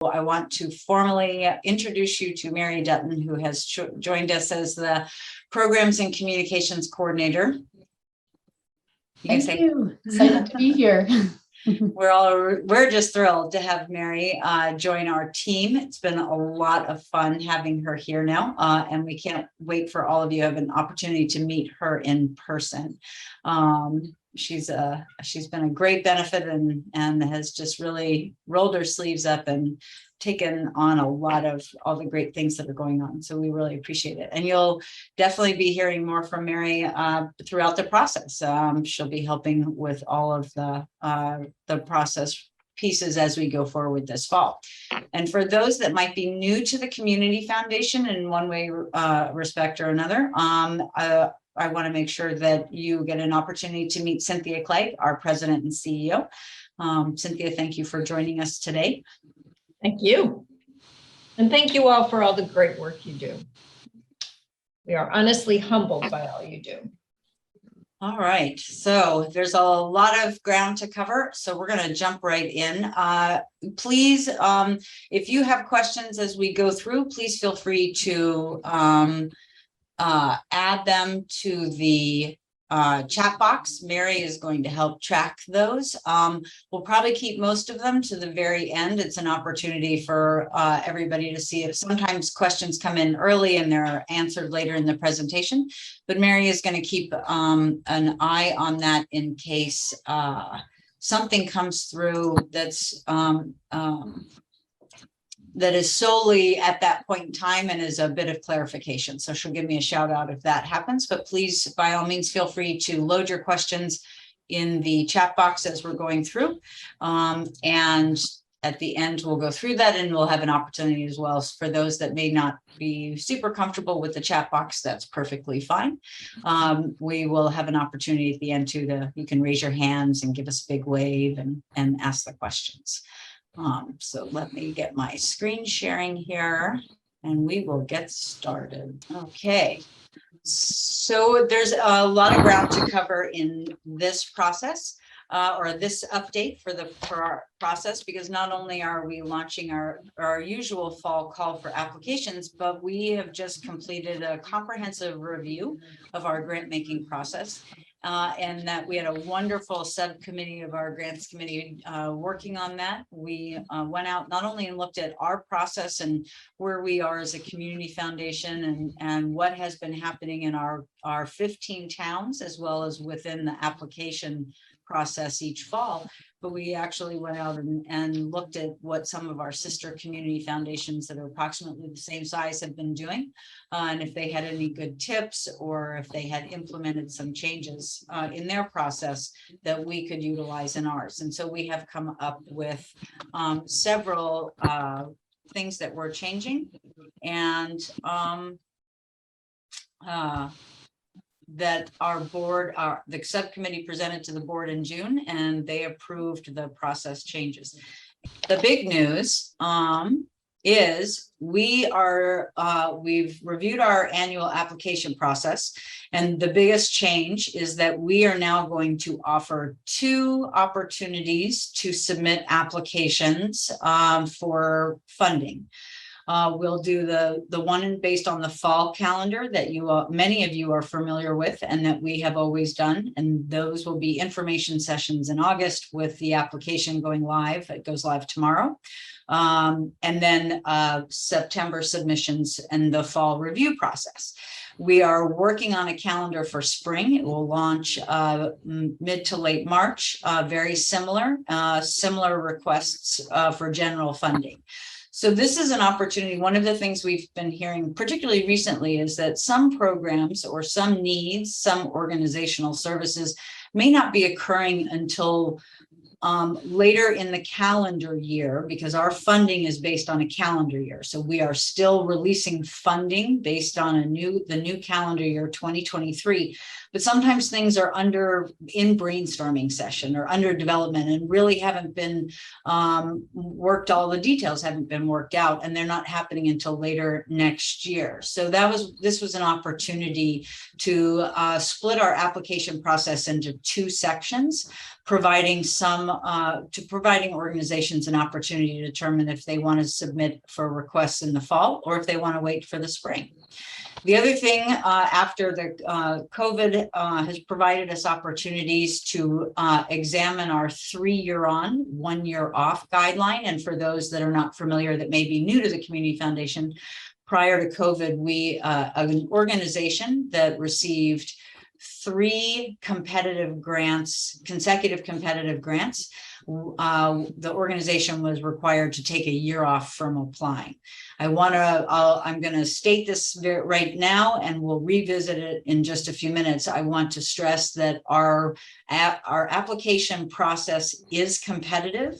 I want to formally introduce you to Mary Dutton, who has joined us as the Programs and Communications Coordinator. Thank you. Excited to be here. We're just thrilled to have Mary join our team. It's been a lot of fun having her here now, and we can't wait for all of you to have an opportunity to meet her in person. She's been a great benefit and has just really rolled her sleeves up and taken on a lot of all the great things that are going on. So we really appreciate it. And you'll definitely be hearing more from Mary throughout the process. She'll be helping with all of the process pieces as we go forward this fall. And for those that might be new to the Community Foundation in one way, respect or another, I want to make sure that you get an opportunity to meet Cynthia Clay, our president and CEO. Cynthia, thank you for joining us today. Thank you. And thank you all for all the great work you do. We are honestly humbled by all you do. All right, so there's a lot of ground to cover, so we're going to jump right in. Please, if you have questions as we go through, please feel free to add them to the chat box. Mary is going to help track those. We'll probably keep most of them to the very end. It's an opportunity for everybody to see if sometimes questions come in early and they're answered later in the presentation. But Mary is going to keep an eye on that in case something comes through that's that is solely at that point in time and is a bit of clarification. So she'll give me a shout out if that happens, but please, by all means, feel free to load your questions in the chat box as we're going through. And at the end, we'll go through that and we'll have an opportunity as well for those that may not be super comfortable with the chat box. That's perfectly fine. We will have an opportunity at the end too you can raise your hands and give us a big wave and ask the questions. So let me get my screen sharing here and we will get started. Okay, so there's a lot of ground to cover in this process or this update for our process, because not only are we launching our usual fall call for applications, but we have just completed a comprehensive review of our grant making process. And that we had a wonderful subcommittee of our grants committee working on that. We went out not only and looked at our process and where we are as a community foundation and what has been happening in our 15 towns, as well as within the application process each fall, but we actually went out and looked at what some of our sister community foundations that are approximately the same size have been doing, and if they had any good tips or if they had implemented some changes in their process that we could utilize in ours. And so we have come up with several things that we're changing, and that our board, the subcommittee presented to the board in June, and they approved the process changes. The big news is we've reviewed our annual application process, and the biggest change is that we are now going to offer 2 opportunities to submit applications for funding. We'll do the one based on the fall calendar that many of you are familiar with and that we have always done. And those will be information sessions in August with the application going live. It goes live tomorrow. And then September submissions and the fall review process. We are working on a calendar for spring. It will launch mid to late March, very similar requests for general funding. So this is an opportunity. One of the things we've been hearing, particularly recently, is that some programs or some needs, some organizational services may not be occurring until later in the calendar year, because our funding is based on a calendar year. So we are still releasing funding based on the new calendar year 2023. But sometimes things are in brainstorming session or under development and really haven't been worked. All the details haven't been worked out, and they're not happening until later next year. So this was an opportunity to split our application process into 2 sections. providing providing organizations an opportunity to determine if they want to submit for requests in the fall or if they want to wait for the spring. The other thing, after the COVID has provided us opportunities to examine our 3-year on, 1-year off guideline. And for those that are not familiar, that may be new to the Community Foundation, prior to COVID, we, an organization that received 3 competitive grants, consecutive competitive grants, the organization was required to take a year off from applying. I'm going to state this right now, and we'll revisit it in just a few minutes. I want to stress that our application process is competitive.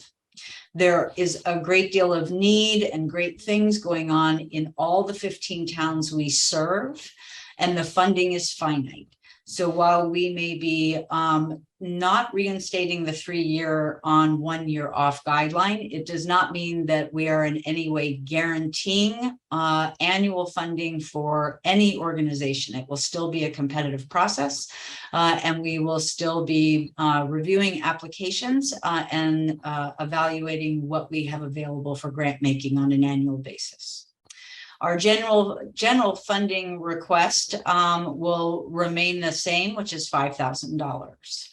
There is a great deal of need and great things going on in all the 15 towns we serve, and the funding is finite. So while we may be not reinstating the 3-year on, 1-year off guideline, it does not mean that we are in any way guaranteeing annual funding for any organization. It will still be a competitive process, and we will still be reviewing applications and evaluating what we have available for grant making on an annual basis. Our general funding request will remain the same, which is $5,000.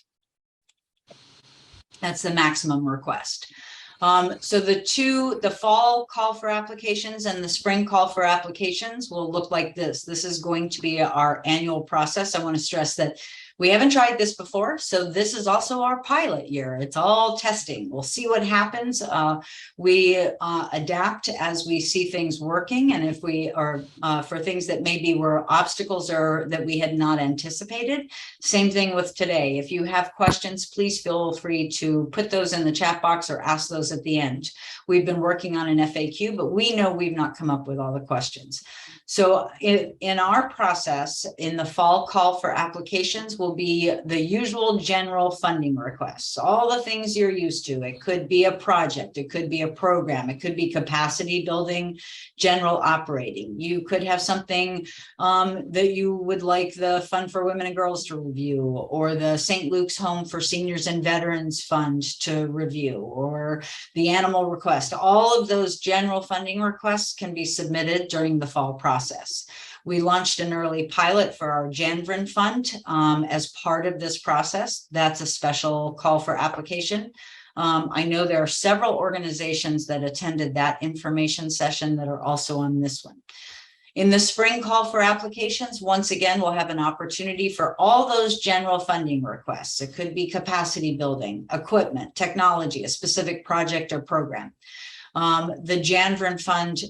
That's the maximum request. So the fall call for applications and the spring call for applications will look like this. This is going to be our annual process. I want to stress that we haven't tried this before, so this is also our pilot year. It's all testing. We'll see what happens. We adapt as we see things working, and if we are for things that maybe were obstacles or that we had not anticipated. Same thing with today. If you have questions, please feel free to put those in the chat box or ask those at the end. We've been working on an FAQ, but we know we've not come up with all the questions. So in our process, in the fall call for applications will be the usual general funding requests, all the things you're used to. It could be a project, it could be a program, it could be capacity building, general operating. You could have something that you would like the Fund for Women and Girls to review, or the St. Luke's Home for Seniors and Veterans Fund to review, or the animal request. All of those general funding requests can be submitted during the fall process. We launched an early pilot for our Janvrin Fund as part of this process. That's a special call for application. I know there are several organizations that attended that information session that are also on this one. In the spring call for applications, once again, we'll have an opportunity for all those general funding requests. It could be capacity building, equipment, technology, a specific project or program. The Janvrin Fund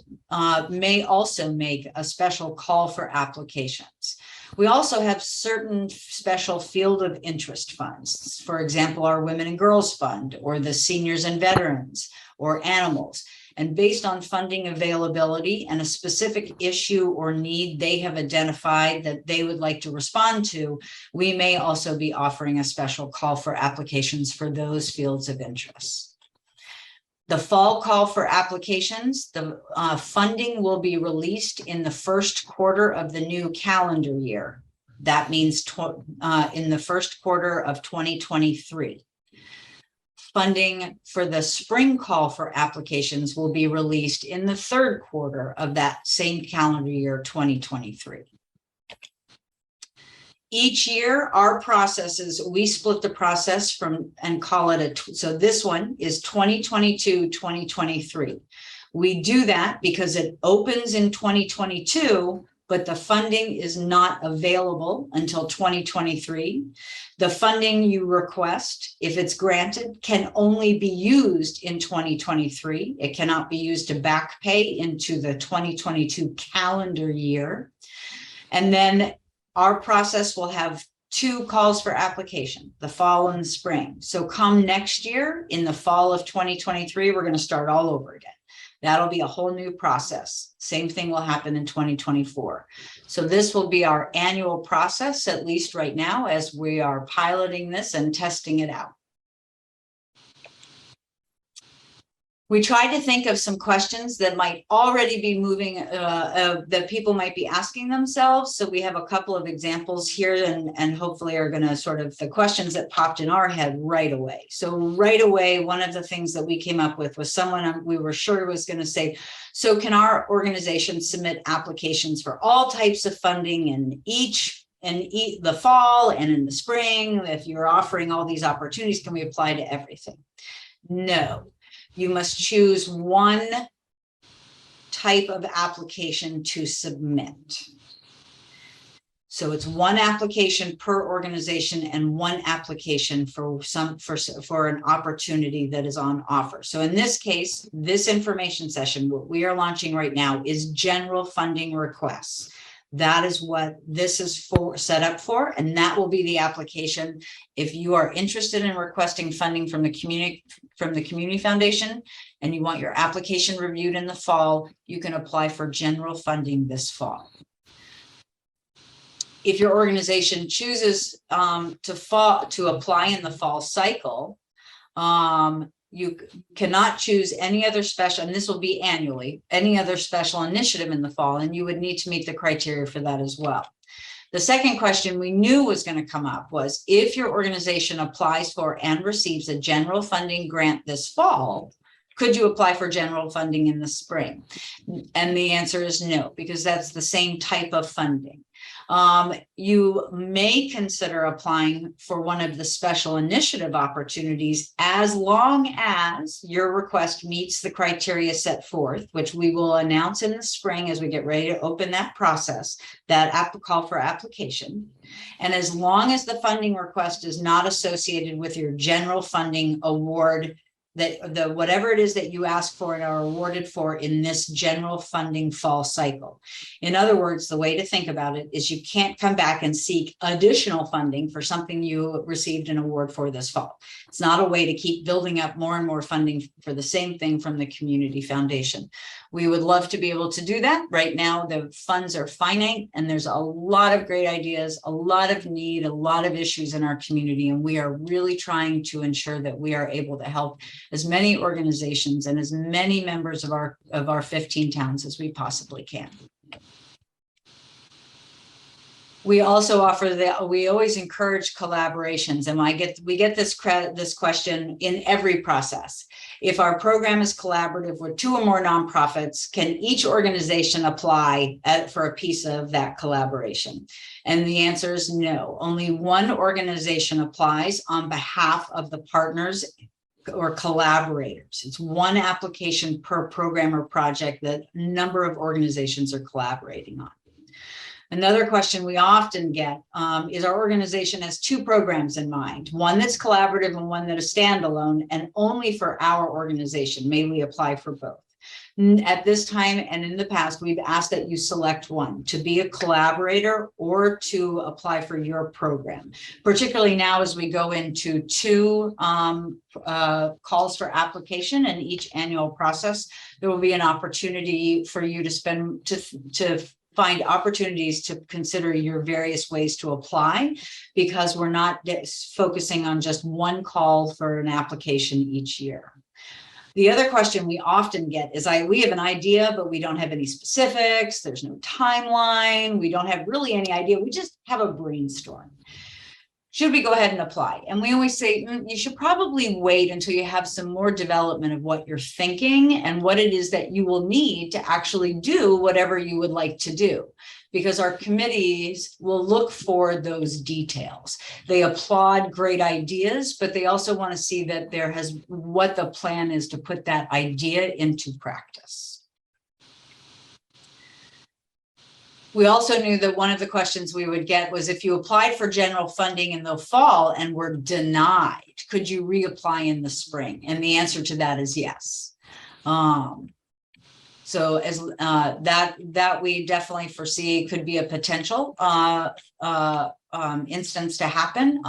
may also make a special call for applications. We also have certain special field of interest funds, for example, our Women and Girls Fund, or the Seniors and Veterans, or Animals. And based on funding availability and a specific issue or need they have identified that they would like to respond to, we may also be offering a special call for applications for those fields of interest. The fall call for applications, the funding will be released in the first quarter of the new calendar year. That means in the first quarter of 2023. Funding for the spring call for applications will be released in the third quarter of that same calendar year, 2023. Each year, our processes, we split the process from and call it so this one is 2022, 2023. We do that because it opens in 2022, but the funding is not available until 2023. The funding you request, if it's granted, can only be used in 2023. It cannot be used to back pay into the 2022 calendar year. And then our process will have 2 calls for application, the fall and the spring. So come next year, in the fall of 2023, we're going to start all over again. That'll be a whole new process. Same thing will happen in 2024. So this will be our annual process, at least right now, as we are piloting this and testing it out. We tried to think of some questions that might already be moving, that people might be asking themselves. So we have a couple of examples here, and hopefully are going to sort of the questions that popped in our head right away. So right away, one of the things that we came up with was someone we were sure was going to say, so can our organization submit applications for all types of funding in the fall and in the spring? If you're offering all these opportunities, can we apply to everything? No. You must choose one type of application to submit. So it's one application per organization and one application for an opportunity that is on offer. So in this case, this information session, what we are launching right now is general funding requests. That is what this is set up for, and that will be the application. If you are interested in requesting funding from the community foundation and you want your application reviewed in the fall, you can apply for general funding this fall. If your organization chooses to apply in the fall cycle, you cannot choose any other special, and this will be annually, any other special initiative in the fall, and you would need to meet the criteria for that as well. The second question we knew was going to come up was, if your organization applies for and receives a general funding grant this fall, could you apply for general funding in the spring? And the answer is no, because that's the same type of funding. You may consider applying for one of the special initiative opportunities as long as your request meets the criteria set forth, which we will announce in the spring as we get ready to open that process, that call for application. And as long as the funding request is not associated with your general funding award, that whatever it is that you ask for and are awarded for in this general funding fall cycle. In other words, the way to think about it is you can't come back and seek additional funding for something you received an award for this fall. It's not a way to keep building up more and more funding for the same thing from the community foundation. We would love to be able to do that. Right now, the funds are finite, and there's a lot of great ideas, a lot of need, a lot of issues in our community, and we are really trying to ensure that we are able to help as many organizations and as many members of our 15 towns as we possibly can. We also we always encourage collaborations, and we get this question in every process. If our program is collaborative with 2 or more nonprofits, can each organization apply for a piece of that collaboration? And the answer is no. Only one organization applies on behalf of the partners or collaborators. It's one application per program or project that a number of organizations are collaborating on. Another question we often get is, our organization has 2 programs in mind, one that's collaborative and one that is standalone, and only for our organization. May we apply for both? At this time and in the past, we've asked that you select one, to be a collaborator or to apply for your program. Particularly now as we go into 2 calls for application in each annual process, there will be an opportunity for you to find opportunities to consider your various ways to apply, because we're not focusing on just one call for an application each year. The other question we often get is, we have an idea, but we don't have any specifics. There's no timeline. We don't have really any idea. We just have a brainstorm. Should we go ahead and apply? And we always say, you should probably wait until you have some more development of what you're thinking and what it is that you will need to actually do whatever you would like to do, because our committees will look for those details. They applaud great ideas, but they also want to see that what the plan is to put that idea into practice. We also knew that one of the questions we would get was, if you applied for general funding in the fall and were denied, could you reapply in the spring? And the answer to that is yes. So as that we definitely foresee could be a potential instance to happen,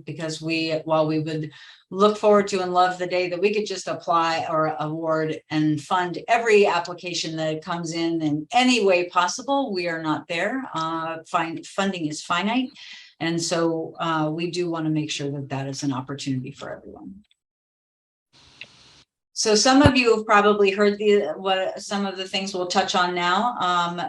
because while we would look forward to and love the day that we could just apply or award and fund every application that comes in any way possible, we are not there. Funding is finite. And so we do want to make sure that that is an opportunity for everyone. So some of you have probably heard some of the things we'll touch on now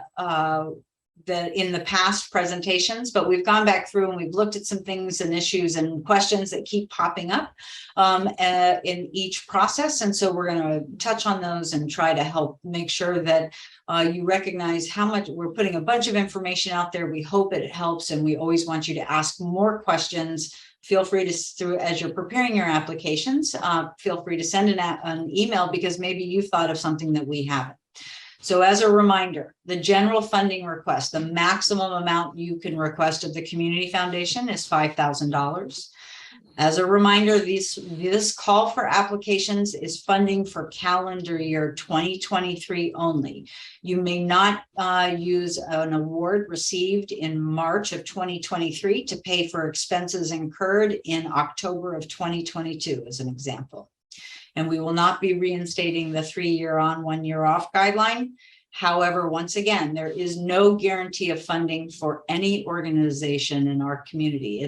that in the past presentations, but we've gone back through and we've looked at some things and issues and questions that keep popping up in each process. And so we're going to touch on those and try to help make sure that you recognize how much we're putting a bunch of information out there. We hope it helps, and we always want you to ask more questions. Feel free to, as you're preparing your applications, feel free to send an email, because maybe you thought of something that we haven't. So as a reminder, the general funding request, the maximum amount you can request of the Community Foundation is $5,000. As a reminder, this call for applications is funding for calendar year 2023 only. You may not use an award received in March of 2023 to pay for expenses incurred in October of 2022, as an example. And we will not be reinstating the 3-year on, 1-year off guideline. However, once again, there is no guarantee of funding for any organization in our community.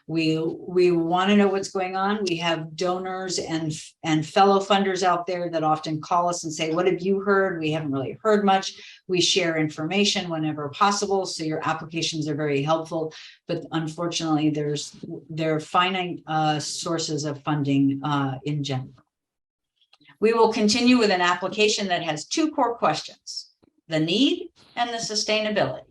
We want to know what's going on. We have donors and fellow funders out there that often call us and say, what have you heard? We haven't really heard much. We share information whenever possible, so your applications are very helpful. But unfortunately, there are finite sources of funding in general. We will continue with an application that has 2 core questions: the need and the sustainability.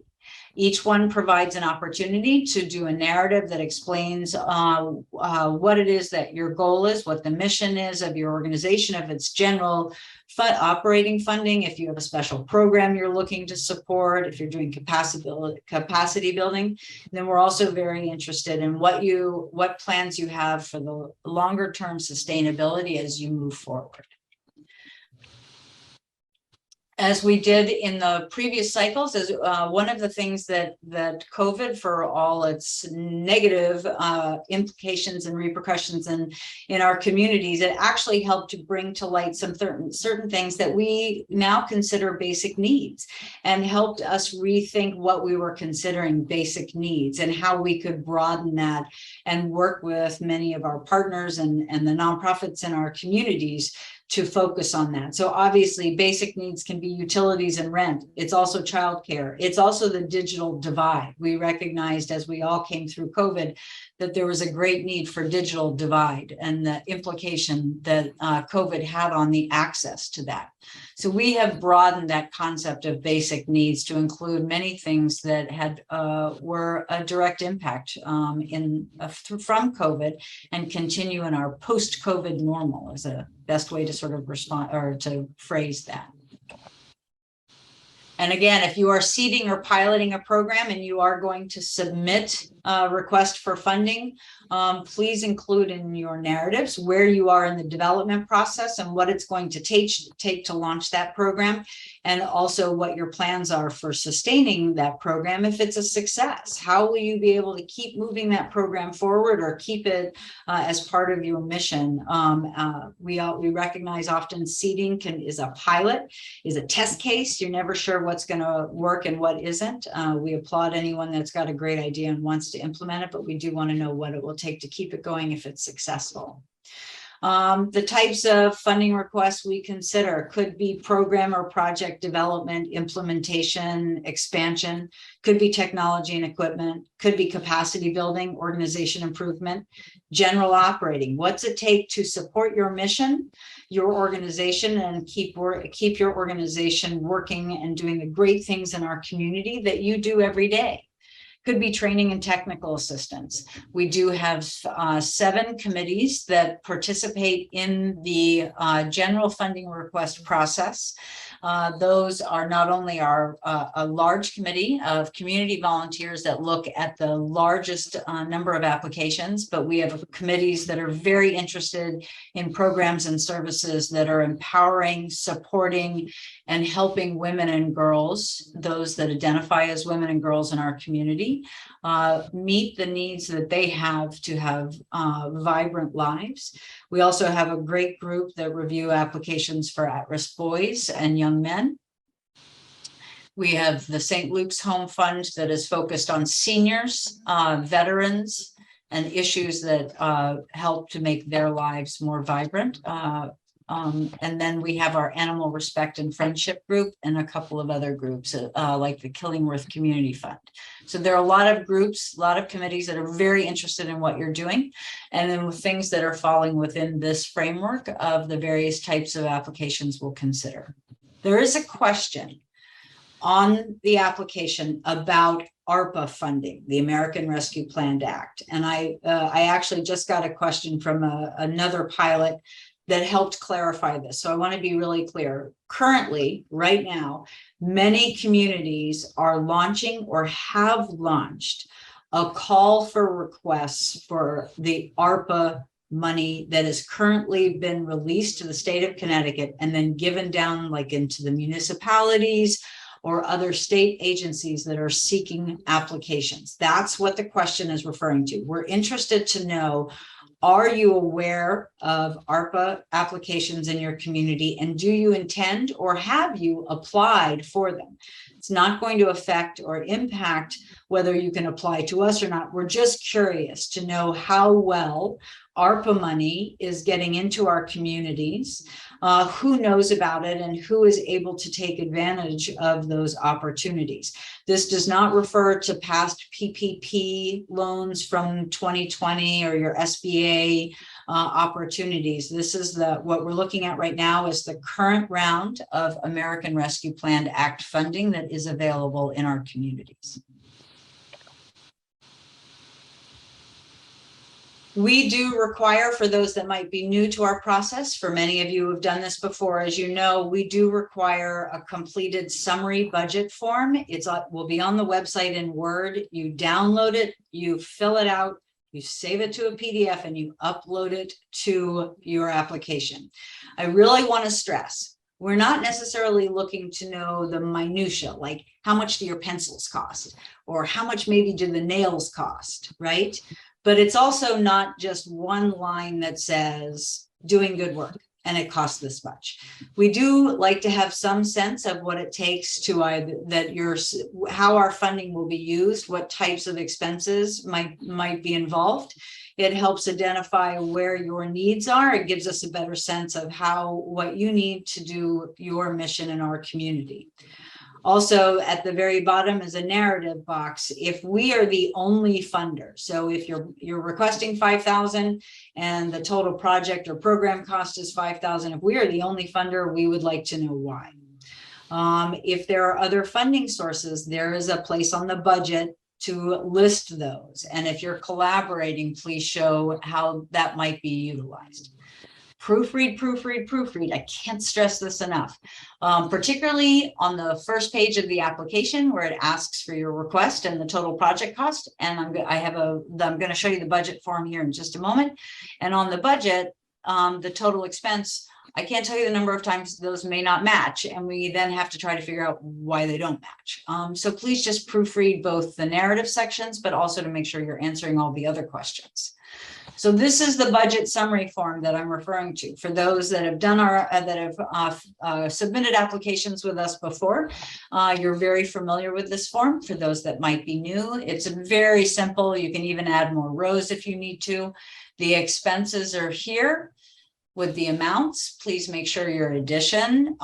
Each one provides an opportunity to do a narrative that explains what it is that your goal is, what the mission is of your organization, if it's general operating funding, if you have a special program you're looking to support, if you're doing capacity building. And then we're also very interested in what plans you have for the longer term sustainability as you move forward. As we did in the previous cycles, as one of the things that COVID, for all its negative implications and repercussions in our communities, it actually helped to bring to light some certain things that we now consider basic needs, and helped us rethink what we were considering basic needs and how we could broaden that and work with many of our partners and the nonprofits in our communities to focus on that. So obviously basic needs can be utilities and rent. It's also childcare. It's also the digital divide. We recognized as we all came through COVID that there was a great need for digital divide and the implication that COVID had on the access to that. So we have broadened that concept of basic needs to include many things that were a direct impact from COVID and continue in our post-COVID normal, is a best way to sort of respond or to phrase that. And again, if you are seeding or piloting a program and you are going to submit a request for funding, please include in your narratives where you are in the development process and what it's going to take to launch that program, and also what your plans are for sustaining that program if it's a success. How will you be able to keep moving that program forward or keep it as part of your mission? We recognize often seeding is a pilot, is a test case. You're never sure what's going to work and what isn't. We applaud anyone that's got a great idea and wants to implement it, but we do want to know what it will take to keep it going if it's successful. The types of funding requests we consider could be program or project development, implementation, expansion, could be technology and equipment, could be capacity building, organization improvement, general operating. What's it take to support your mission, your organization, and keep your organization working and doing the great things in our community that you do every day? Could be training and technical assistance. We do have 7 committees that participate in the general funding request process. Those are not only a large committee of community volunteers that look at the largest number of applications, but we have committees that are very interested in programs and services that are empowering, supporting, and helping women and girls, those that identify as women and girls in our community, meet the needs that they have to have vibrant lives. We also have a great group that review applications for at-risk boys and young men. We have the St. Luke's Home Fund that is focused on seniors, veterans, and issues that help to make their lives more vibrant. And then we have our animal respect and friendship group and a couple of other groups, like the Killingworth Community Fund. So there are a lot of groups, a lot of committees that are very interested in what you're doing, and then with things that are falling within this framework of the various types of applications we'll consider. There is a question on the application about ARPA funding, the American Rescue Plan Act. And I actually just got a question from another pilot that helped clarify this. So I want to be really clear. Currently, right now, many communities are launching or have launched a call for requests for the ARPA money that has currently been released to the state of Connecticut and then given down like into the municipalities or other state agencies that are seeking applications. That's what the question is referring to. We're interested to know, are you aware of ARPA applications in your community, and do you intend or have you applied for them? It's not going to affect or impact whether you can apply to us or not. We're just curious to know how well ARPA money is getting into our communities, who knows about it, and who is able to take advantage of those opportunities. This does not refer to past PPP loans from 2020 or your SBA opportunities. This is what we're looking at right now is the current round of American Rescue Plan Act funding that is available in our communities. We do require, for those that might be new to our process, for many of you who have done this before, as you know, we do require a completed summary budget form. It will be on the website in Word. You download it, you fill it out, you save it to a PDF, and you upload it to your application. I really want to stress, we're not necessarily looking to know the minutia, like how much do your pencils cost, or how much maybe do the nails cost, right? But it's also not just one line that says doing good work and it costs this much. We do like to have some sense of what it takes to how our funding will be used, what types of expenses might be involved. It helps identify where your needs are. It gives us a better sense of what you need to do your mission in our community. Also, at the very bottom is a narrative box. If we are the only funder, so if you're requesting 5,000 and the total project or program cost is 5,000, if we are the only funder, we would like to know why. If there are other funding sources, there is a place on the budget to list those. And if you're collaborating, please show how that might be utilized. Proofread, proofread, proofread. I can't stress this enough, particularly on the first page of the application where it asks for your request and the total project cost. And I'm going to show you the budget form here in just a moment. And on the budget, the total expense, I can't tell you the number of times those may not match. And we then have to try to figure out why they don't match. So please just proofread both the narrative sections, but also to make sure you're answering all the other questions. So this is the budget summary form that I'm referring to. For those that have done submitted applications with us before, you're very familiar with this form. For those that might be new, it's very simple. You can even add more rows if you need to. The expenses are here with the amounts. Please make sure your addition.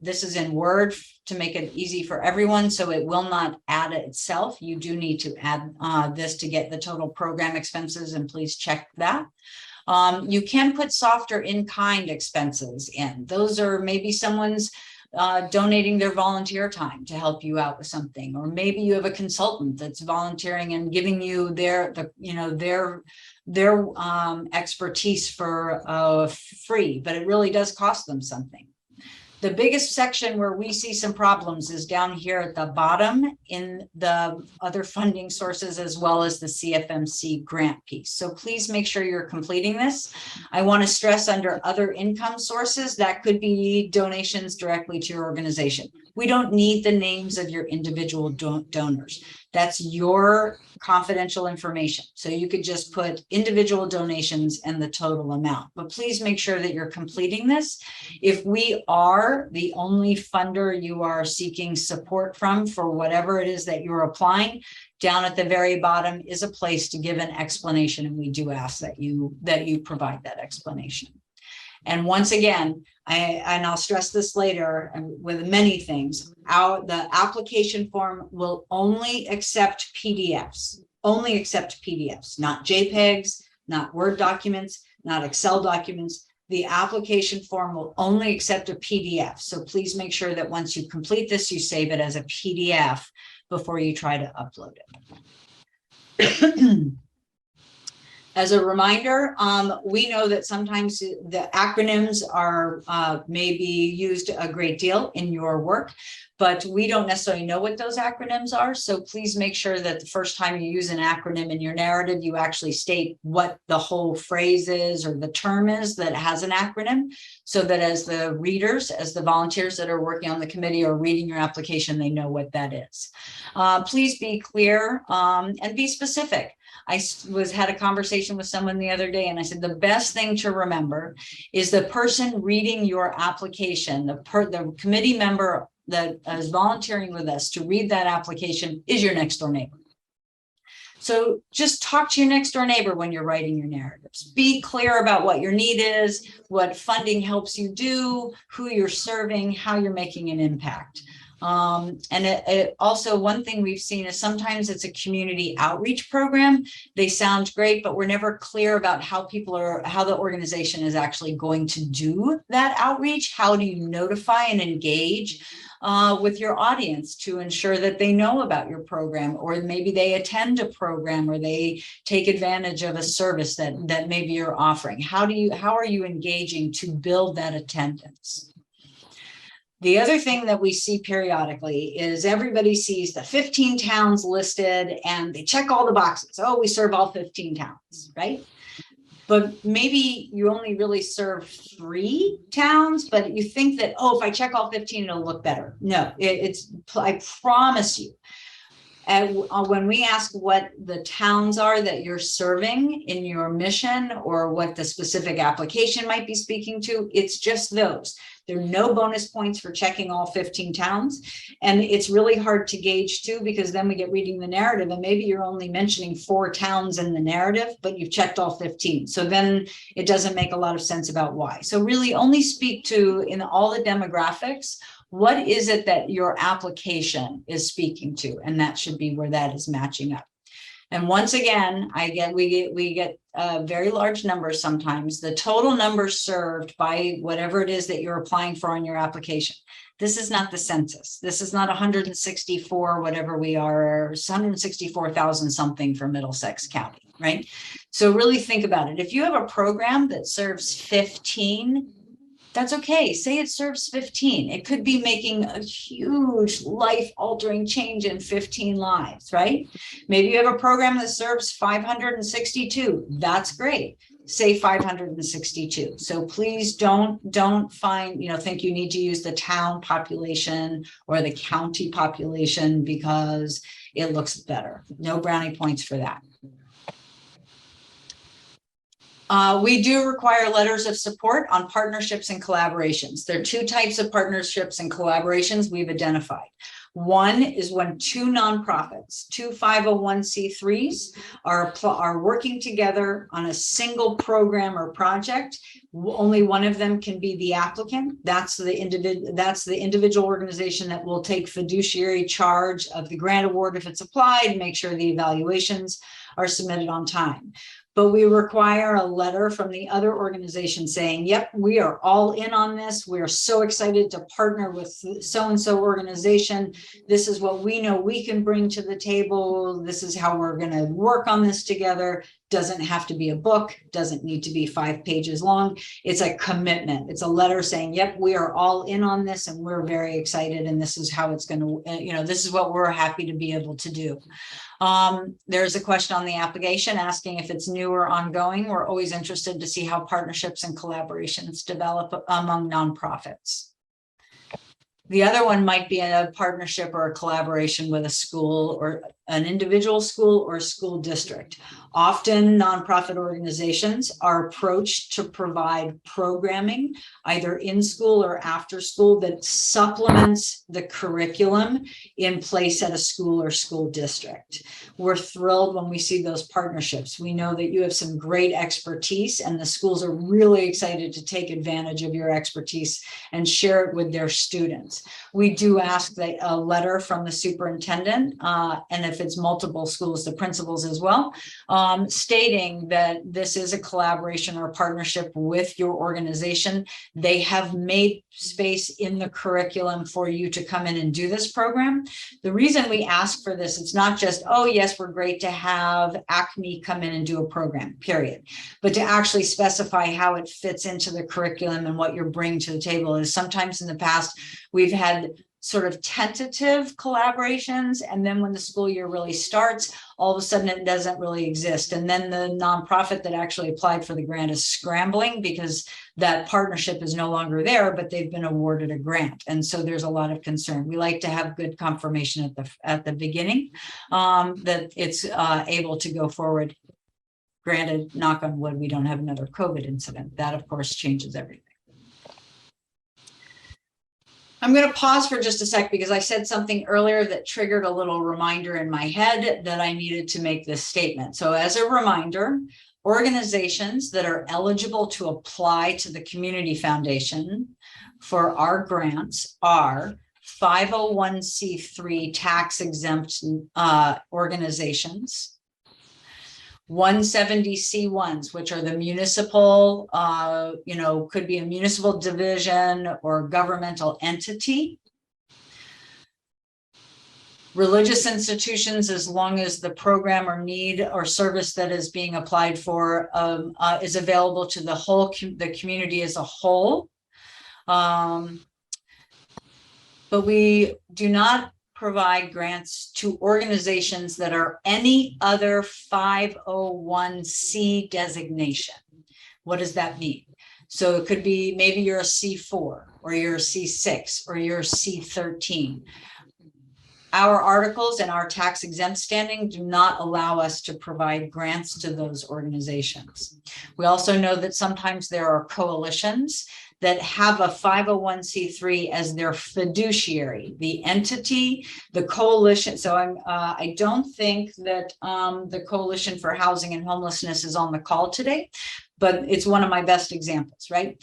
This is in Word to make it easy for everyone, so it will not add it itself. You do need to add this to get the total program expenses, and please check that. You can put softer in-kind expenses in. Those are maybe someone's donating their volunteer time to help you out with something, or maybe you have a consultant that's volunteering and giving you their expertise for free, but it really does cost them something. The biggest section where we see some problems is down here at the bottom in the other funding sources, as well as the CFMC grant piece. So please make sure you're completing this. I want to stress under other income sources, that could be donations directly to your organization. We don't need the names of your individual donors. That's your confidential information. So you could just put individual donations and the total amount, but please make sure that you're completing this. If we are the only funder you are seeking support from for whatever it is that you're applying, down at the very bottom is a place to give an explanation, and we do ask that you provide that explanation. And once again, I'll stress this later with many things, the application form will only accept PDFs, not JPEGs, not Word documents, not Excel documents. The application form will only accept a PDF. So please make sure that once you complete this, you save it as a PDF before you try to upload it. As a reminder, we know that sometimes the acronyms are maybe used a great deal in your work, but we don't necessarily know what those acronyms are. So please make sure that the first time you use an acronym in your narrative, you actually state what the whole phrase is or the term is that has an acronym, so that as the readers, as the volunteers that are working on the committee or reading your application, they know what that is. Please be clear and be specific. I had a conversation with someone the other day, and I said, the best thing to remember is the person reading your application, the committee member that is volunteering with us to read that application is your next door neighbor. So just talk to your next door neighbor when you're writing your narratives. Be clear about what your need is, what funding helps you do, who you're serving, how you're making an impact. And also one thing we've seen is sometimes it's a community outreach program. They sound great, but we're never clear about how the organization is actually going to do that outreach. How do you notify and engage with your audience to ensure that they know about your program, or maybe they attend a program, or they take advantage of a service that maybe you're offering? How are you engaging to build that attendance? The other thing that we see periodically is everybody sees the 15 towns listed and they check all the boxes. Oh, we serve all 15 towns, right? But maybe you only really serve 3 towns, but you think that, oh, if I check all 15, it'll look better. No, I promise you. And when we ask what the towns are that you're serving in your mission, or what the specific application might be speaking to, it's just those. There are no bonus points for checking all 15 towns. And it's really hard to gauge too, because then we get reading the narrative and maybe you're only mentioning 4 towns in the narrative, but you've checked all 15. So then it doesn't make a lot of sense about why. So really only speak to, in all the demographics, what is it that your application is speaking to? And that should be where that is matching up. And once again, we get very large numbers sometimes. The total number served by whatever it is that you're applying for on your application. This is not the census. This is not 164, whatever we are, 164,000 something for Middlesex County, right? So really think about it. If you have a program that serves 15, that's okay. Say it serves 15. It could be making a huge life-altering change in 15 lives, right? Maybe you have a program that serves 562. That's great. Say 562. So please don't think you need to use the town population or the county population because it looks better. No brownie points for that. We do require letters of support on partnerships and collaborations. There are 2 types of partnerships and collaborations we've identified. One is when 2 nonprofits, 2 501c3s are working together on a single program or project. Only one of them can be the applicant. That's the individual organization that will take fiduciary charge of the grant award if it's applied, make sure the evaluations are submitted on time. But we require a letter from the other organization saying, yep, we are all in on this. We are so excited to partner with so-and-so organization. This is what we know we can bring to the table. This is how we're going to work on this together. Doesn't have to be a book, doesn't need to be 5 pages long. It's a commitment. It's a letter saying, yep, we are all in on this and we're very excited. And this is how it's going to, this is what we're happy to be able to do. There's a question on the application asking if it's new or ongoing. We're always interested to see how partnerships and collaborations develop among nonprofits. The other one might be a partnership or a collaboration with a school or an individual school or school district. Often nonprofit organizations are approached to provide programming either in school or after school that supplements the curriculum in place at a school or school district. We're thrilled when we see those partnerships. We know that you have some great expertise and the schools are really excited to take advantage of your expertise and share it with their students. We do ask that a letter from the superintendent, and if it's multiple schools, the principals as well, stating that this is a collaboration or partnership with your organization. They have made space in the curriculum for you to come in and do this program. The reason we ask for this, it's not just, oh yes, we're great to have Acme come in and do a program, period. But to actually specify how it fits into the curriculum and what you're bringing to the table. Is sometimes in the past, we've had sort of tentative collaborations, and then when the school year really starts, all of a sudden it doesn't really exist. And then the nonprofit that actually applied for the grant is scrambling because that partnership is no longer there, but they've been awarded a grant. And so there's a lot of concern. We like to have good confirmation at the beginning that it's able to go forward. Granted, knock on wood, we don't have another COVID incident. That of course changes everything. I'm going to pause for just a sec because I said something earlier that triggered a little reminder in my head that I needed to make this statement. So as a reminder, organizations that are eligible to apply to the Community Foundation for our grants are 501c3 tax exempt organizations, 170C1s, which are the municipal, could be a municipal division or governmental entity. Religious institutions, as long as the program or need or service that is being applied for is available to the community as a whole. But we do not provide grants to organizations that are any other 501c designation. What does that mean? So it could be maybe you're a C4 or you're a C6 or you're a C13. Our articles and our tax exempt standing do not allow us to provide grants to those organizations. We also know that sometimes there are coalitions that have a 501c3 as their fiduciary, the entity, the coalition. So I don't think that the Coalition for Housing and Homelessness is on the call today, but it's one of my best examples, right?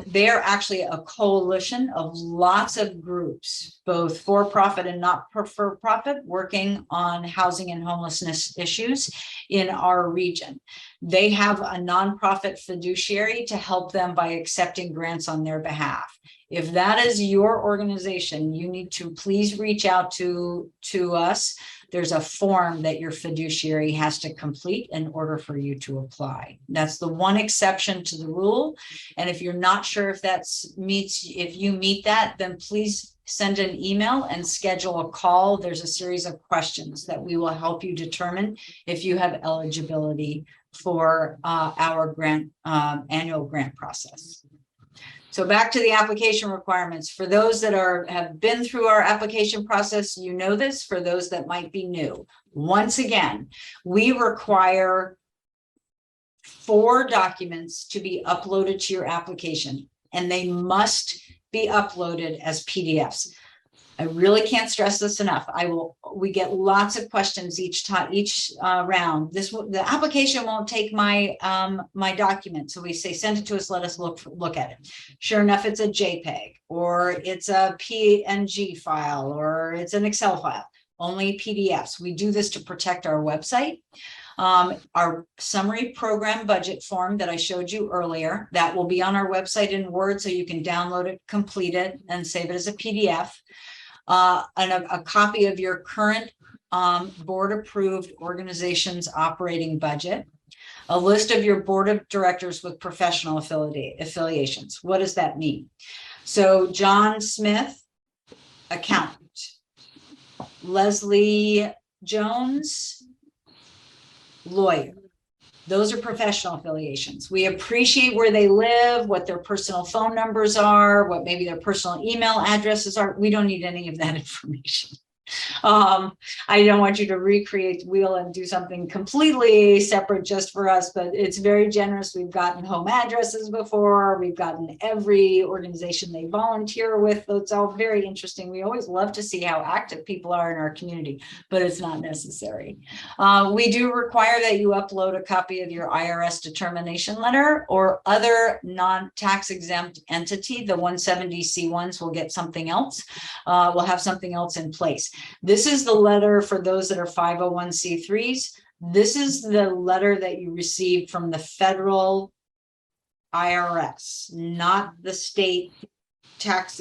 They're actually a coalition of lots of groups, both for-profit and not for-profit, working on housing and homelessness issues in our region. They have a nonprofit fiduciary to help them by accepting grants on their behalf. If that is your organization, you need to please reach out to us. There's a form that your fiduciary has to complete in order for you to apply. That's the one exception to the rule. And if you're not sure if if you meet that, then please send an email and schedule a call. There's a series of questions that we will help you determine if you have eligibility for our grant annual grant process. So back to the application requirements. For those that have been through our application process, you know this. For those that might be new, once again, we require 4 documents to be uploaded to your application, and they must be uploaded as PDFs. I really can't stress this enough. We get lots of questions each round. The application won't take my my document. So we say, send it to us, let us look at it. Sure enough, it's a JPEG or it's a PNG file or it's an Excel file, only PDFs. We do this to protect our website. Our summary program budget form that I showed you earlier, that will be on our website in Word, so you can download it, complete it, and save it as a PDF. And a copy of your current board-approved organization's operating budget, a list of your board of directors with professional affiliations. What does that mean? So John Smith, accountant. Leslie Jones, lawyer. Those are professional affiliations. We appreciate where they live, what their personal phone numbers are, what maybe their personal email addresses are. We don't need any of that information. I don't want you to recreate the wheel and do something completely separate just for us, but it's very generous. We've gotten home addresses before. We've gotten every organization they volunteer with. So it's all very interesting. We always love to see how active people are in our community, but it's not necessary. We do require that you upload a copy of your IRS determination letter or other non-tax exempt entity. The 170C1s will get something else. We'll have something else in place. This is the letter for those that are 501c3s. This is the letter that you received from the federal IRS, not the state tax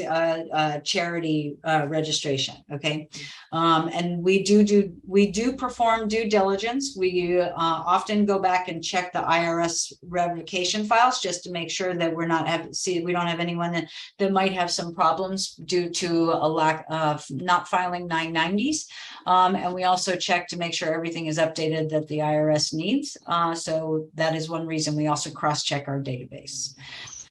charity registration. Okay. And we do perform due diligence. We often go back and check the IRS revocation files just to make sure that we don't have anyone that might have some problems due to a lack of not filing 990s. And we also check to make sure everything is updated that the IRS needs. So that is one reason we also cross-check our database.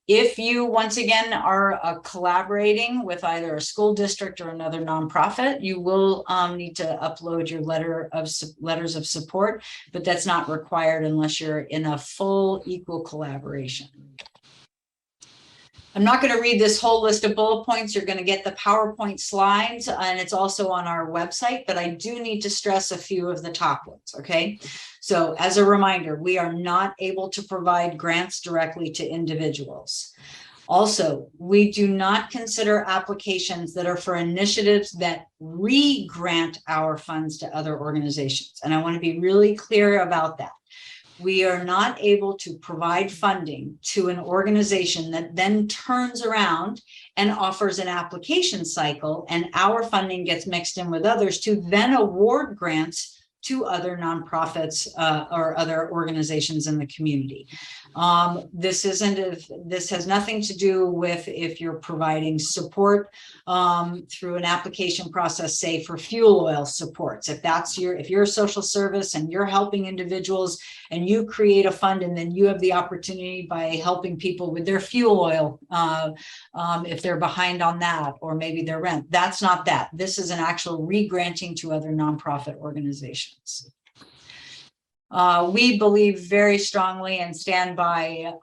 If you, once again, are collaborating with either a school district or another nonprofit, you will need to upload your letters of support, but that's not required unless you're in a full equal collaboration. I'm not going to read this whole list of bullet points. You're going to get the PowerPoint slides, and it's also on our website, but I do need to stress a few of the top ones, okay? So as a reminder, we are not able to provide grants directly to individuals. Also, we do not consider applications that are for initiatives that re-grant our funds to other organizations. And I want to be really clear about that. We are not able to provide funding to an organization that then turns around and offers an application cycle, and our funding gets mixed in with others to then award grants to other nonprofits or other organizations in the community. This has nothing to do with if you're providing support through an application process, say for fuel oil supports. If you're a social service and you're helping individuals and you create a fund, and then you have the opportunity by helping people with their fuel oil, if they're behind on that, or maybe their rent, that's not that. This is an actual re-granting to other nonprofit organizations. We believe very strongly and stand by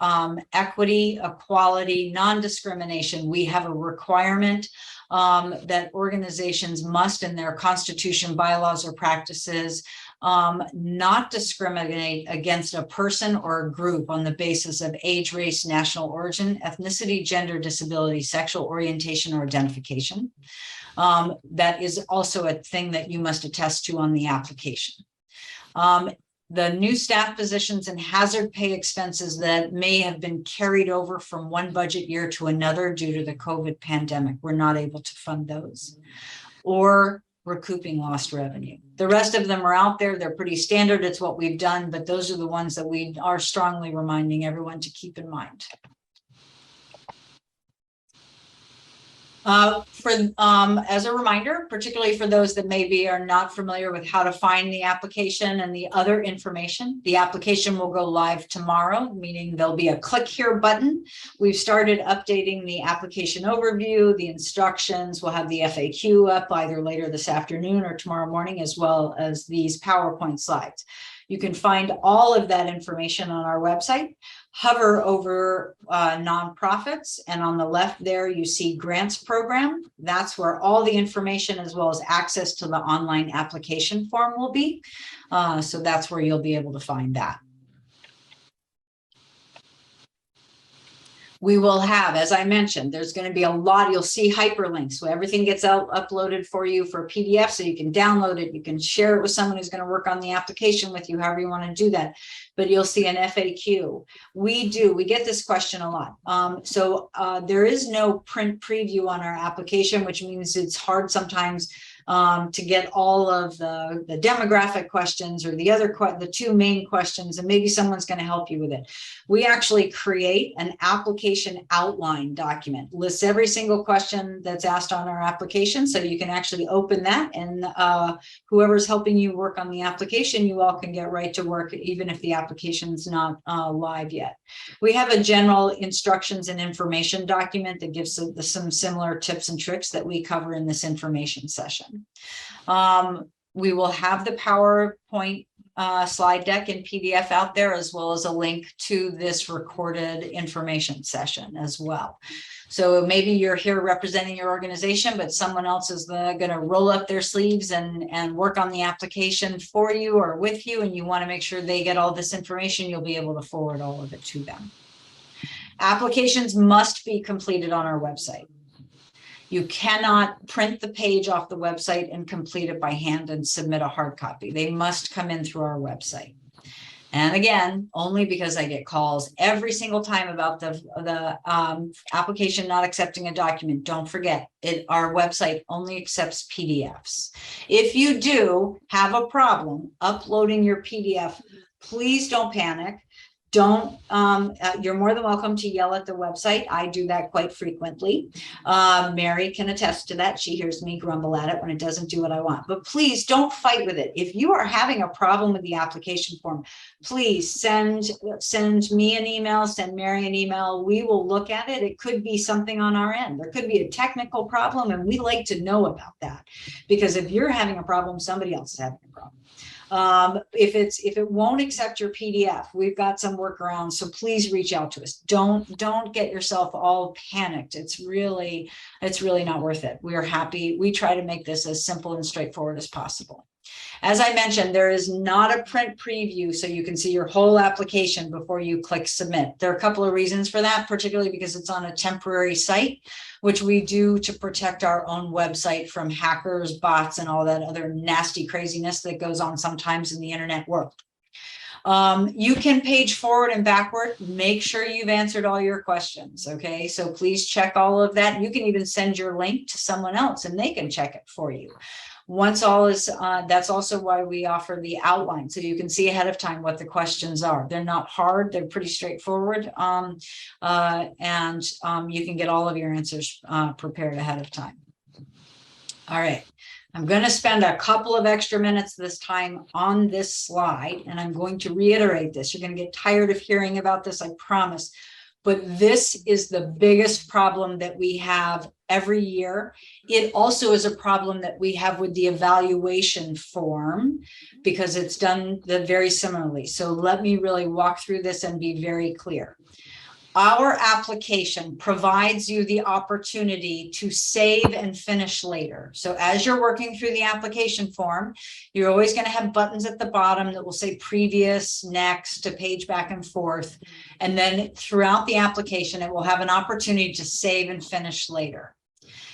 equity, equality, non-discrimination. We have a requirement that organizations must, in their constitution, bylaws, or practices, not discriminate against a person or a group on the basis of age, race, national origin, ethnicity, gender, disability, sexual orientation, or identification. That is also a thing that you must attest to on the application. The new staff positions and hazard pay expenses that may have been carried over from one budget year to another due to the COVID pandemic, we're not able to fund those, or recouping lost revenue. The rest of them are out there. They're pretty standard. It's what we've done, but those are the ones that we are strongly reminding everyone to keep in mind. As a reminder, particularly for those that maybe are not familiar with how to find the application and the other information, the application will go live tomorrow, meaning there'll be a click here button. We've started updating the application overview, the instructions. We'll have the FAQ up either later this afternoon or tomorrow morning, as well as these PowerPoint slides. You can find all of that information on our website. Hover over nonprofits, and on the left there you see grants program. That's where all the information as well as access to the online application form will be. So that's where you'll be able to find that. We will have, as I mentioned, there's going to be a lot, you'll see hyperlinks. So everything gets uploaded for you for PDF, so you can download it. You can share it with someone who's going to work on the application with you, however you want to do that. But you'll see an FAQ. We get this question a lot. There is no print preview on our application, which means it's hard sometimes to get all of the demographic questions or the two main questions, and maybe someone's going to help you with it. We actually create an application outline document, lists every single question that's asked on our application, so you can actually open that, and whoever's helping you work on the application, you all can get right to work, even if the application's not live yet. We have a general instructions and information document that gives some similar tips and tricks that we cover in this information session. We will have the PowerPoint slide deck in PDF out there, as well as a link to this recorded information session as well. So maybe you're here representing your organization, but someone else is going to roll up their sleeves and work on the application for you or with you, and you want to make sure they get all this information. You'll be able to forward all of it to them. Applications must be completed on our website. You cannot print the page off the website and complete it by hand and submit a hard copy. They must come in through our website. And again, only because I get calls every single time about the application not accepting a document. Don't forget, our website only accepts PDFs. If you do have a problem uploading your PDF, please don't panic. You're more than welcome to yell at the website. I do that quite frequently. Mary can attest to that. She hears me grumble at it when it doesn't do what I want. But please don't fight with it. If you are having a problem with the application form, please send me an email, send Mary an email. We will look at it. It could be something on our end. There could be a technical problem, and we like to know about that, because if you're having a problem, somebody else is having a problem. If it won't accept your PDF, we've got some workarounds. So please reach out to us. Don't get yourself all panicked. It's really not worth it. We are happy. We try to make this as simple and straightforward as possible. As I mentioned, there is not a print preview, so you can see your whole application before you click submit. There are a couple of reasons for that, particularly because it's on a temporary site, which we do to protect our own website from hackers, bots, and all that other nasty craziness that goes on sometimes in the internet world. You can page forward and backward. Make sure you've answered all your questions. Okay, so please check all of that. You can even send your link to someone else and they can check it for you. Once all is, that's also why we offer the outline, so you can see ahead of time what the questions are. They're not hard, they're pretty straightforward, and you can get all of your answers prepared ahead of time. All right, I'm going to spend a couple of extra minutes this time on this slide, and I'm going to reiterate this. You're going to get tired of hearing about this, I promise. But this is the biggest problem that we have every year. It also is a problem that we have with the evaluation form, because it's done very similarly. So let me really walk through this and be very clear. Our application provides you the opportunity to save and finish later. So as you're working through the application form, you're always going to have buttons at the bottom that will say previous, next, to page back and forth. And then throughout the application, it will have an opportunity to save and finish later.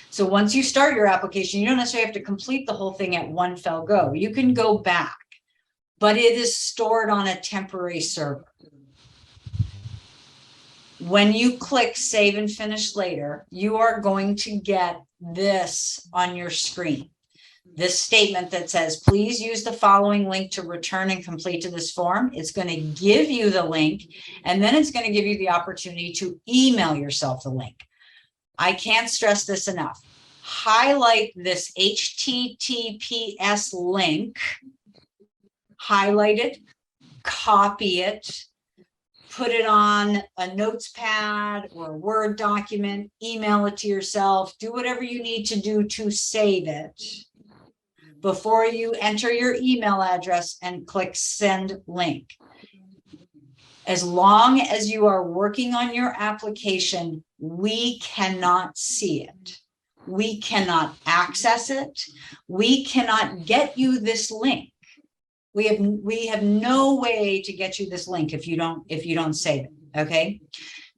So once you start your application, you don't necessarily have to complete the whole thing at one fell go. You can go back, but it is stored on a temporary server. When you click save and finish later, you are going to get this on your screen. This statement that says, please use the following link to return and complete to this form. It's going to give you the link, and then it's going to give you the opportunity to email yourself the link. I can't stress this enough. Highlight this HTTPS link, highlight it, copy it, put it on a notes pad or a Word document, email it to yourself, do whatever you need to do to save it before you enter your email address and click send link. As long as you are working on your application, we cannot see it. We cannot access it. We cannot get you this link. We have no way to get you this link if you don't save it. Okay.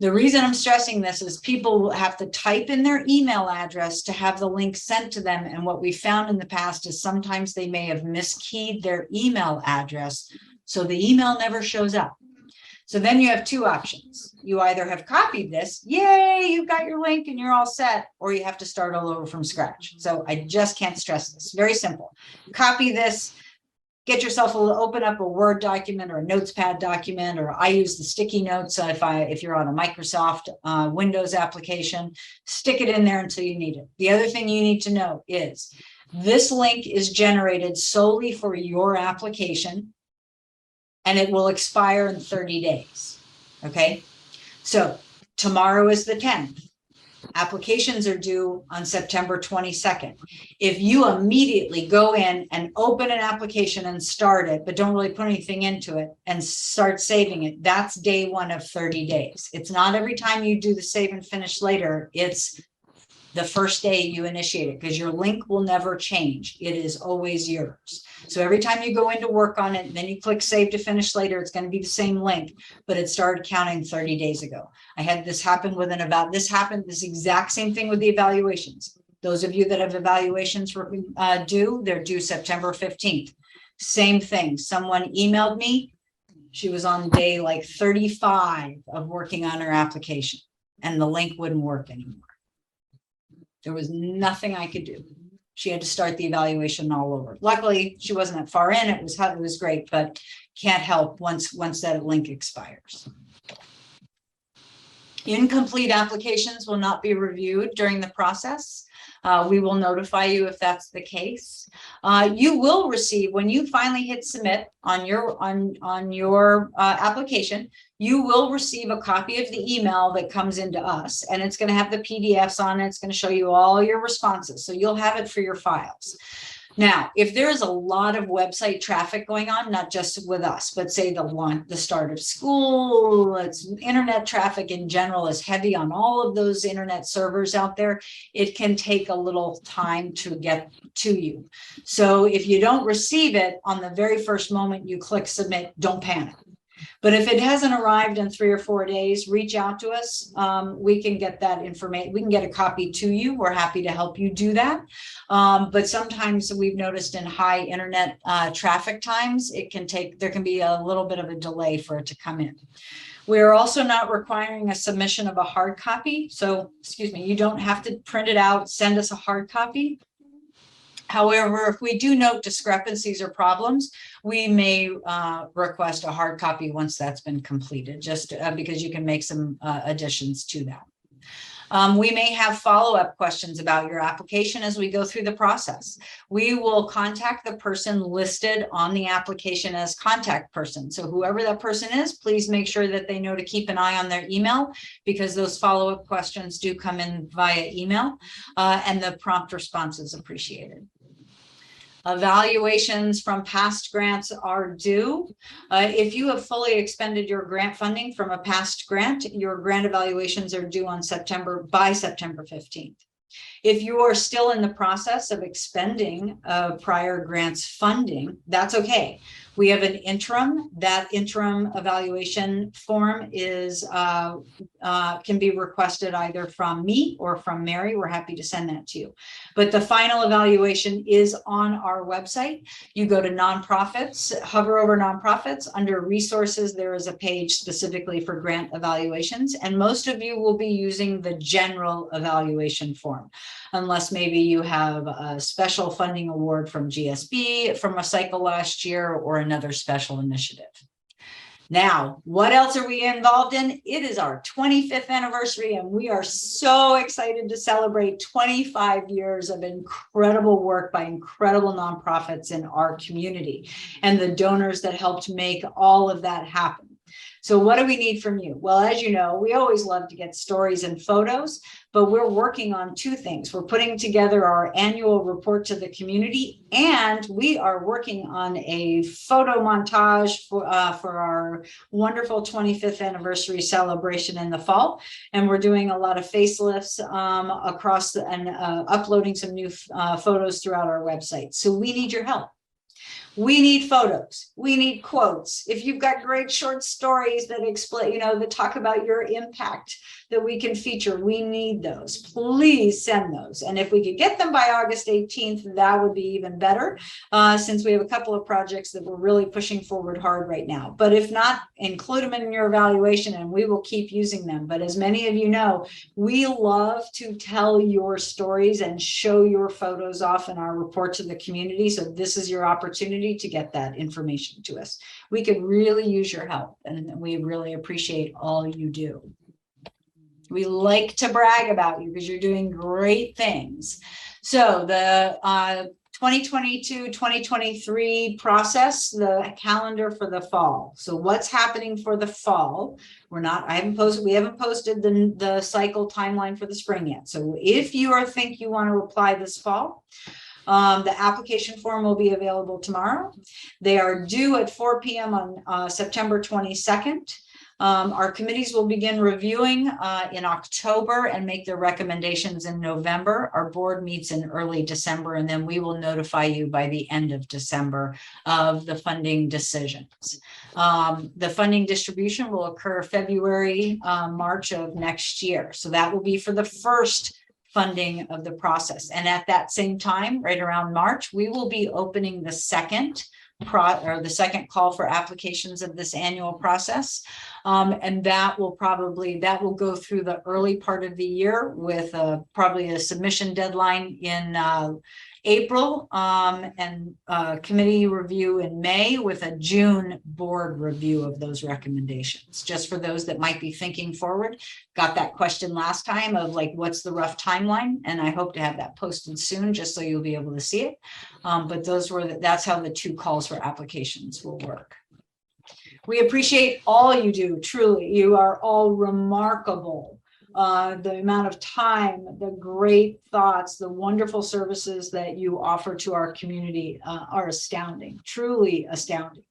The reason I'm stressing this is people will have to type in their email address to have the link sent to them. And what we found in the past is sometimes they may have miskeyed their email address, so the email never shows up. So then you have two options. You either have copied this, yay, you've got your link and you're all set, or you have to start all over from scratch. So I just can't stress this. Very simple. Copy this, get yourself open up a Word document or a Notepad document, or I use the sticky notes if you're on a Microsoft Windows application, stick it in there until you need it. The other thing you need to know is this link is generated solely for your application, and it will expire in 30 days. Okay. So tomorrow is the 10th. Applications are due on September 22nd. If you immediately go in and open an application and start it, but don't really put anything into it and start saving it, that's day one of 30 days. It's not every time you do the save and finish later, it's the first day you initiate it, because your link will never change. It is always yours. So every time you go in to work on it, and then you click save to finish later, it's going to be the same link, but it started counting 30 days ago. I had this happen with this exact same thing with the evaluations. Those of you that have evaluations due, they're due September 15th. Same thing. Someone emailed me. She was on day like 35 of working on her application, and the link wouldn't work anymore. There was nothing I could do. She had to start the evaluation all over. Luckily, she wasn't that far in. It was great, but can't help once that link expires. Incomplete applications will not be reviewed during the process. We will notify you if that's the case. You will receive, when you finally hit submit on your application, you will receive a copy of the email that comes into us, and it's going to have the PDFs on it. It's going to show you all your responses, so you'll have it for your files. Now, if there's a lot of website traffic going on, not just with us, but say the start of school, internet traffic in general is heavy on all of those internet servers out there, it can take a little time to get to you. So if you don't receive it on the very first moment you click submit, don't panic. But if it hasn't arrived in 3 or 4 days, reach out to us. We can get that information. We can get a copy to you. We're happy to help you do that. But sometimes we've noticed in high internet traffic times, there can be a little bit of a delay for it to come in. We're also not requiring a submission of a hard copy. So, you don't have to print it out, send us a hard copy. However, if we do note discrepancies or problems, we may request a hard copy once that's been completed, just because you can make some additions to that. We may have follow-up questions about your application as we go through the process. We will contact the person listed on the application as contact person. So whoever that person is, please make sure that they know to keep an eye on their email, because those follow-up questions do come in via email, and the prompt response is appreciated. Evaluations from past grants are due. If you have fully expended your grant funding from a past grant, your grant evaluations are due on by September 15th. If you are still in the process of expending prior grants funding, that's okay. We have an interim. That interim evaluation form can be requested either from me or from Mary. We're happy to send that to you. But the final evaluation is on our website. You go to nonprofits, hover over nonprofits. Under resources, there is a page specifically for grant evaluations. And most of you will be using the general evaluation form, unless maybe you have a special funding award from GSB from a cycle last year or another special initiative. Now, what else are we involved in? It is our 25th anniversary, and we are so excited to celebrate 25 years of incredible work by incredible nonprofits in our community and the donors that helped make all of that happen. So what do we need from you? Well, as you know, we always love to get stories and photos, but we're working on 2 things. We're putting together our annual report to the community, and we are working on a photo montage for our wonderful 25th anniversary celebration in the fall. And we're doing a lot of facelifts across and uploading some new photos throughout our website. So we need your help. We need photos. We need quotes. If you've got great short stories that explain, that talk about your impact that we can feature, we need those. Please send those. And if we could get them by August 18th, that would be even better, since we have a couple of projects that we're really pushing forward hard right now. But if not, include them in your evaluation and we will keep using them. But as many of you know, we love to tell your stories and show your photos off in our report to the community. So this is your opportunity to get that information to us. We could really use your help, and we really appreciate all you do. We like to brag about you because you're doing great things. So the 2022-2023 process, the calendar for the fall. So what's happening for the fall? We haven't posted the cycle timeline for the spring yet. So if you think you want to apply this fall, the application form will be available tomorrow. They are due at 4 p.m. on September 22nd. Our committees will begin reviewing in October and make their recommendations in November. Our board meets in early December, and then we will notify you by the end of December of the funding decisions. The funding distribution will occur February, March of next year. So that will be for the first funding of the process. And at that same time, right around March, we will be opening the second call for applications of this annual process. And that will go through the early part of the year with probably a submission deadline in April and committee review in May with a June board review of those recommendations. Just for those that might be thinking forward, got that question last time of like, what's the rough timeline? And I hope to have that posted soon, just so you'll be able to see it. But that's how the 2 calls for applications will work. We appreciate all you do, truly. You are all remarkable. The amount of time, the great thoughts, the wonderful services that you offer to our community are astounding, truly astounding.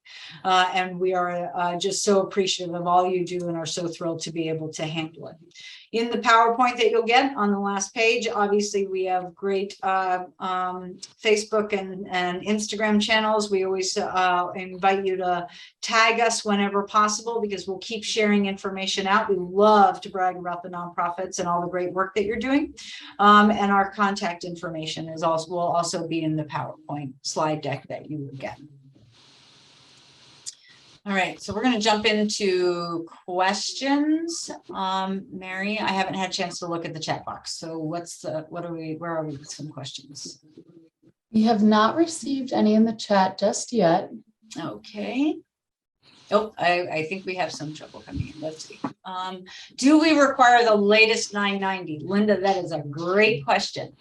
And we are just so appreciative of all you do and are so thrilled to be able to handle it. In the PowerPoint that you'll get on the last page, obviously we have great Facebook and Instagram channels. We always invite you to tag us whenever possible, because we'll keep sharing information out. We love to brag about the nonprofits and all the great work that you're doing. And our contact information will also be in the PowerPoint slide deck that you will get. All right, so we're going to jump into questions. Mary, I haven't had a chance to look at the chat box. So where are we with some questions? We have not received any in the chat just yet. Okay. Oh, I think we have some trouble coming in. Let's see. Do we require the latest 990? Linda, that is a great question.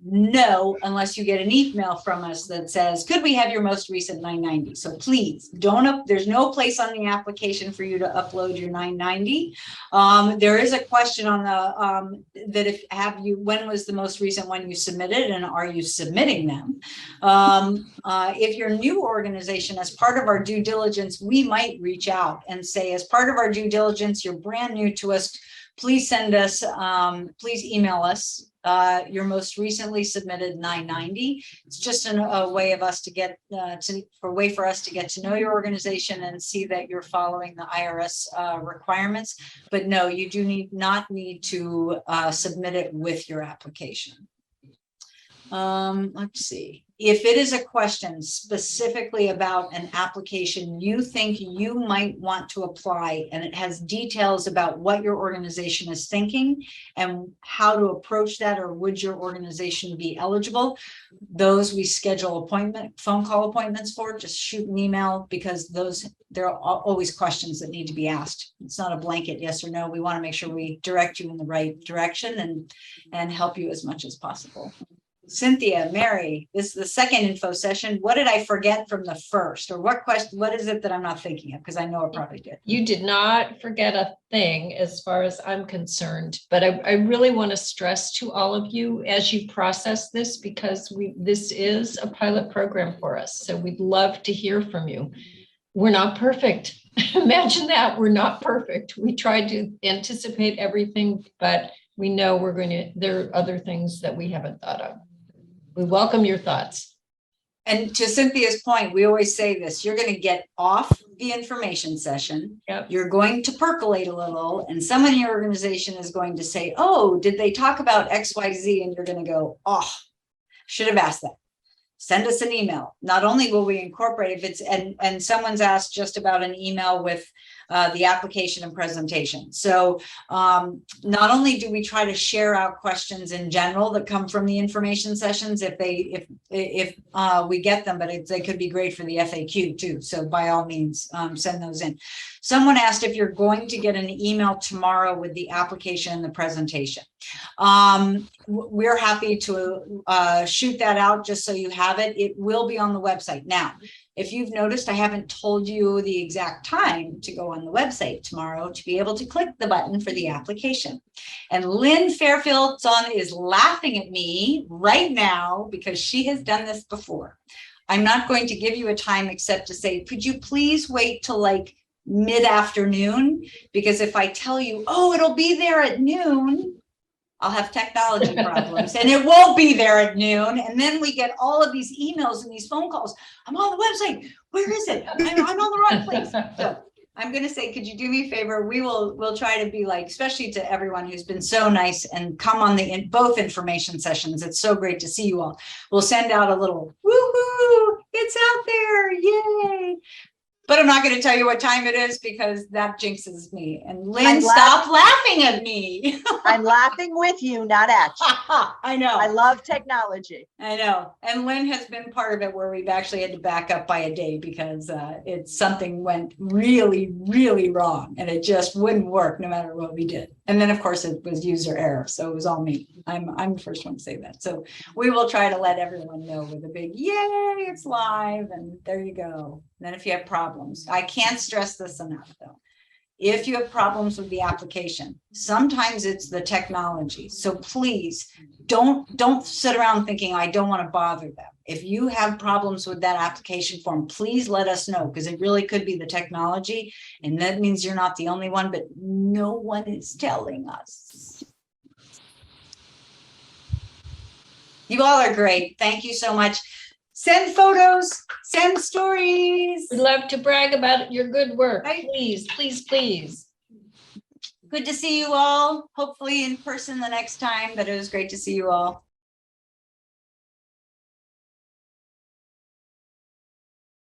No, unless you get an email from us that says, could we have your most recent 990? So please there's no place on the application for you to upload your 990. There is a question on the, when was the most recent one you submitted, and are you submitting them? If you're a new organization, as part of our due diligence, we might reach out and say, as part of our due diligence, you're brand new to us, please send us, please email us your most recently submitted 990. It's just a way of us to get for us to get to know your organization and see that you're following the IRS requirements. But no, you do not need to submit it with your application. Let's see. If it is a question specifically about an application you think you might want to apply, and it has details about what your organization is thinking and how to approach that, or would your organization be eligible, those we schedule phone call appointments for. Just shoot an email, because there are always questions that need to be asked. It's not a blanket yes or no. We want to make sure we direct you in the right direction and help you as much as possible. Cynthia, Mary, this is the second info session. What did I forget from the first? Or what is it that I'm not thinking of? Because I know I probably did. You did not forget a thing as far as I'm concerned, but I really want to stress to all of you as you process this, because this is a pilot program for us. So we'd love to hear from you. We're not perfect. Imagine that. We're not perfect. We try to anticipate everything, but we know there are other things that we haven't thought of. We welcome your thoughts. And to Cynthia's point, we always say this: you're going to get off the information session. Yep. You're going to percolate a little, and someone in your organization is going to say, oh, did they talk about XYZ? And you're going to go, oh, should have asked that. Send us an email. Not only will we incorporate if it's, and someone's asked just about an email with the application and presentation. So not only do we try to share out questions in general that come from the information sessions if we get them, but they could be great for the FAQ too. So by all means, send those in. Someone asked if you're going to get an email tomorrow with the application and the presentation. We're happy to shoot that out just so you have it. It will be on the website. Now, if you've noticed, I haven't told you the exact time to go on the website tomorrow to be able to click the button for the application. And Lynn Fairfieldson is laughing at me right now because she has done this before. I'm not going to give you a time except to say, could you please wait till like mid-afternoon? Because if I tell you, oh, it'll be there at noon, I'll have technology problems and it won't be there at noon. And then we get all of these emails and these phone calls. I'm on the website. Where is it? I'm on the wrong place. So I'm going to say, could you do me a favor? We'll try to be like, especially to everyone who's been so nice and come on both information sessions. It's so great to see you all. We'll send out a little woohoo, it's out there. Yay. But I'm not going to tell you what time it is because that jinxes me. And Lynn, stop laughing at me. I'm laughing with you, not at you. I know. I love technology. I know. And Lynn has been part of it where we've actually had to back up by a day because something went really, really wrong and it just wouldn't work no matter what we did. And then of course it was user error. So it was all me. I'm the first one to say that. So we will try to let everyone know with a big yay, it's live. And there you go. And then if you have problems, I can't stress this enough though. If you have problems with the application, sometimes it's the technology. So please don't sit around thinking I don't want to bother them. If you have problems with that application form, please let us know because it really could be the technology. And that means you're not the only one, but no one is telling us. You all are great. Thank you so much. Send photos, send stories. We'd love to brag about your good work. Right. Please, please, please. Good to see you all. Hopefully in person the next time, but it was great to see you all.